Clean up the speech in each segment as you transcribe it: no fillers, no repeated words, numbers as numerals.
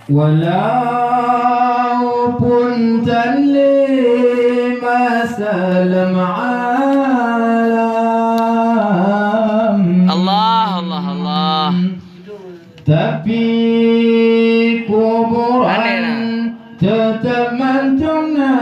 walaupun lima salam alam. Allah Allah Allah. Tapi kuburan tetap mantungna.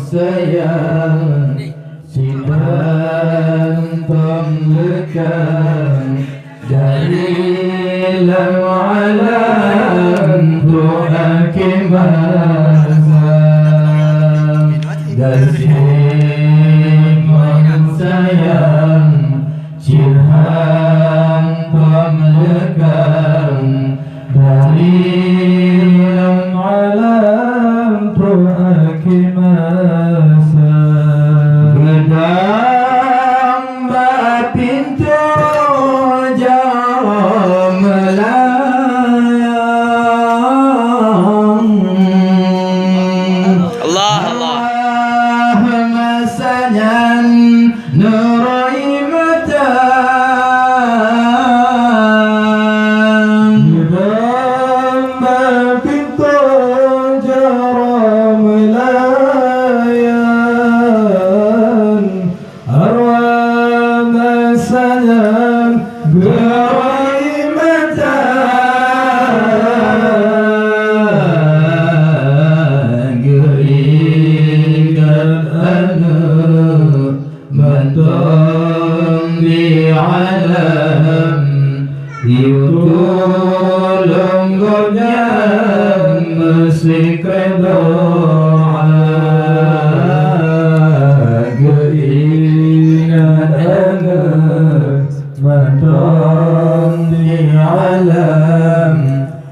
Sayang sidang pemlekan dari lam alam Tuhan kemazam gasing sayang sidang pemlekan dari lam alam Tuhan kemazam. Gedang pintu jauh melayang. Allah Allah. Masanya nurai mata. Gedang pintu jauh melayang. Arwah masanya nurai mata. Mentung di alam Yutulung gonyam Meslik redoa Geringan anak Mentung di alam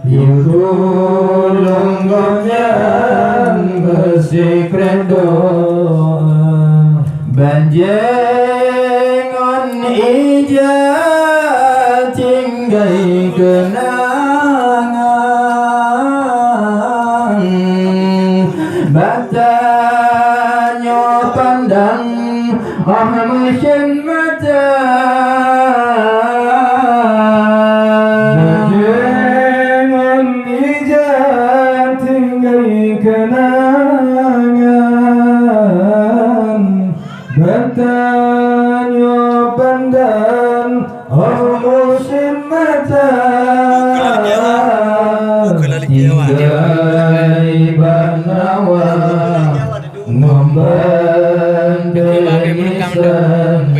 Yutulung gonyam Meslik redoa Banjengon ija tinggai kenangan Batanyo pandang mesin mata Banjengon ija tinggai kenangan Bertanya pandang musim mata Tinggai banawa Membandingkan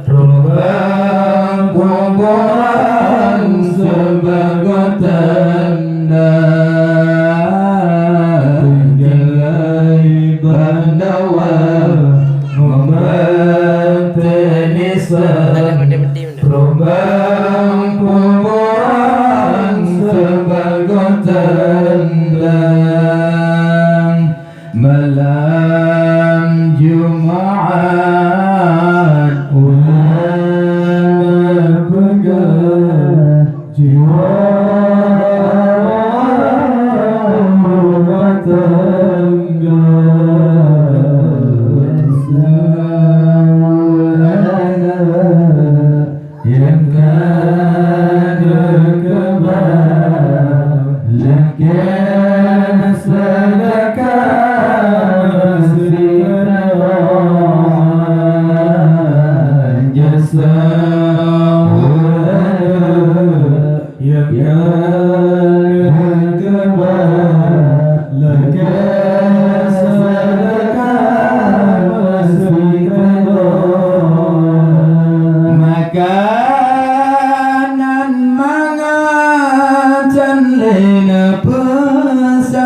Perubahan kuburan Sebagai tanda Tinggai banawa Perubahan kuburan sebagai tanda malam Jumat ulang berpegang jiwa rumah tangga yang ada kebahagiaan sedekah sirah jasa yang ada kebahagiaan sedekah sirah makanan mangan lena pesan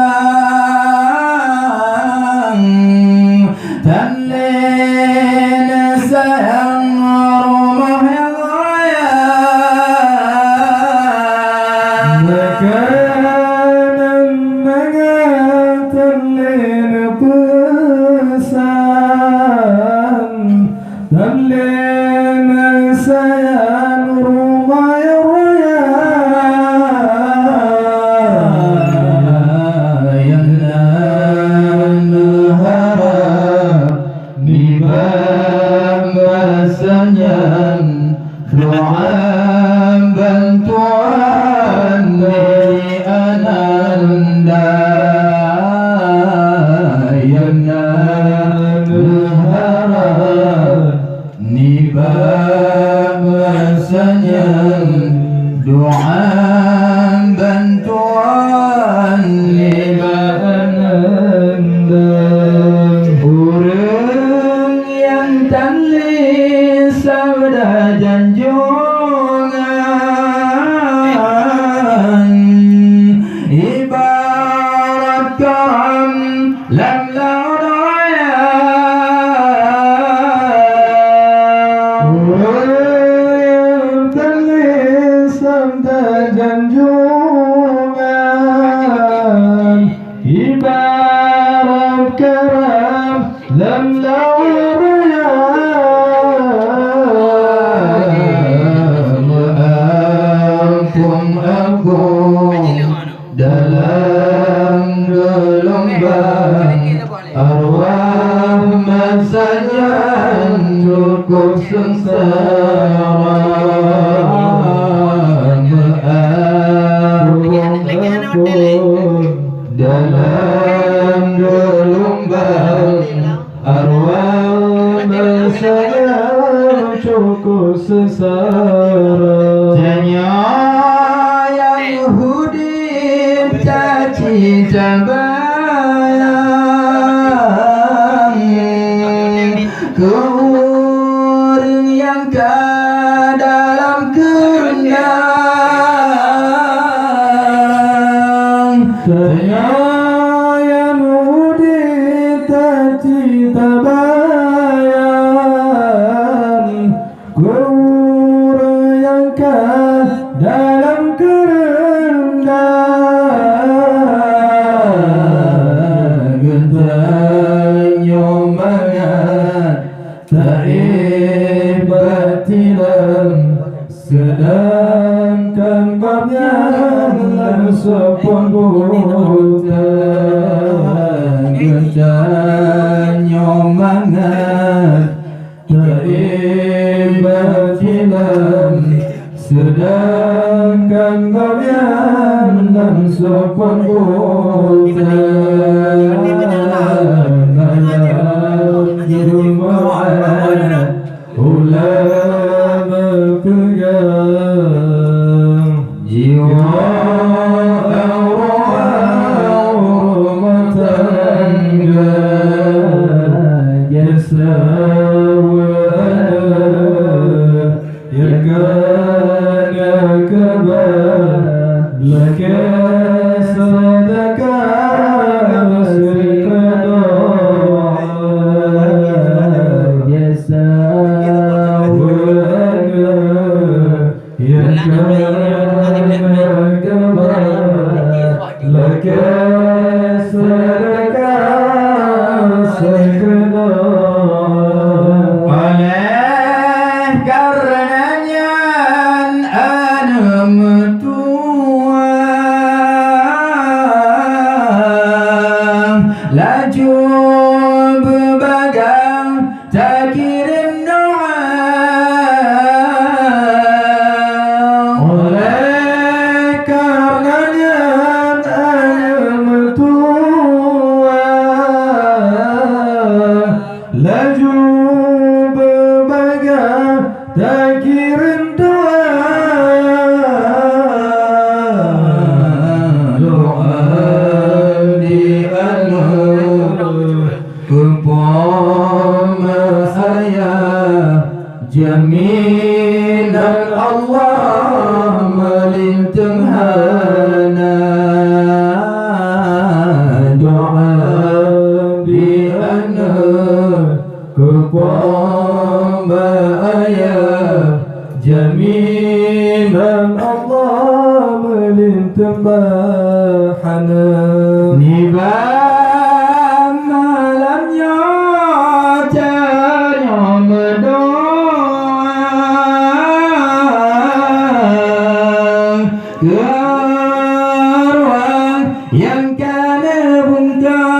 anda yang berharap niba masanya doa bantuan niba urang yang tanli sabda janjungan ibarat karam lam laudaya urang tanli sabda janjungan ibarat karam lam laudaya aku dalam gelombang arwah masanya cukup sengsara aku dalam gelombang arwah masanya cukup sengsara caci cabayang kurang yang ke dalam kendang yang mudi caci cabayang kurang yang ke dalam kendang sedangkan babnya sepon bukan gencanyo mangat teribat hilang sedangkan babnya sepon jaminan Allah melintang hana doa bi ana kepamba ayah jaminan Allah melintang hana niba malamnya tanya Geruang yang kana bungkan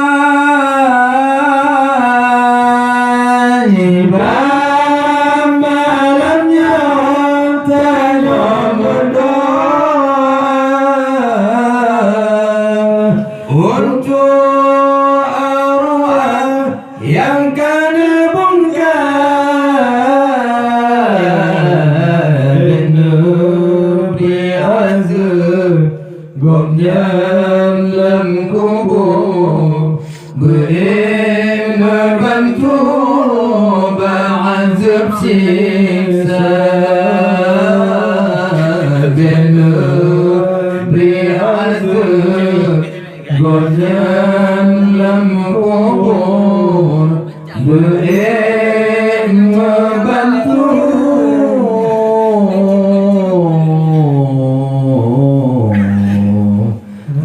Ibam malamnya tanya berdoa untuk arwah yang kana bongkar negeri azab gobnya dalam kubur beri membantu ba'azab siksa negeri azab gobnya dalam kubur beri membantu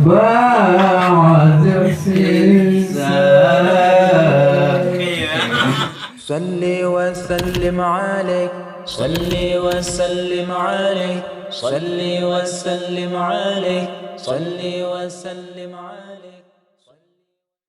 ba'azab siksa. صلي وسلم عليك صلي وسلم عليك صلي وسلم عليك صلي وسلم عليك